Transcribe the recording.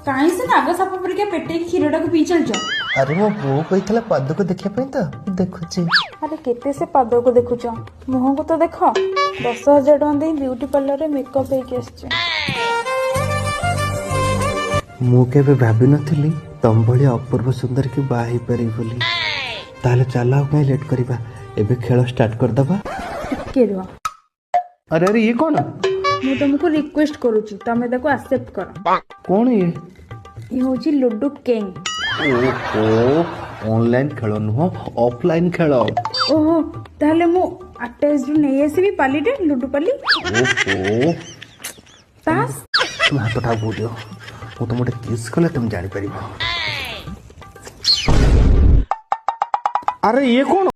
कहीं से नाग साप परिका पेटे क्षीर टाक पी चलच। अरे मो बो कही पाद को देखा तो देखुची। अरे केते से पाद को देखुच मुह को तो देख 10,000 टका दे ब्यूटी पार्लर रे मेकअप होके आछे। मु केबे भाबी नथिली तम भली अपूर्व सुंदर की बाही परी बोली। ताले चला कहीं लेट करबा एबे खेल स्टार्ट कर दबा। टिके रुह अरे अरे ये कौन मु तुमको रिक्वेस्ट करूची तमे ताको एक्सेप्ट कर। कौन ये होची लूडो किंग। ओहो ऑनलाइन खेल नुह ऑफलाइन खेल। ओहो ताहले मु अटैच नै आसीबी पालीटे लूडो पाली। ओहो तास तुम हाथ उठा बोलियो मु तुम गोटे किस कले तुम जानी परिबो। अरे ये कौन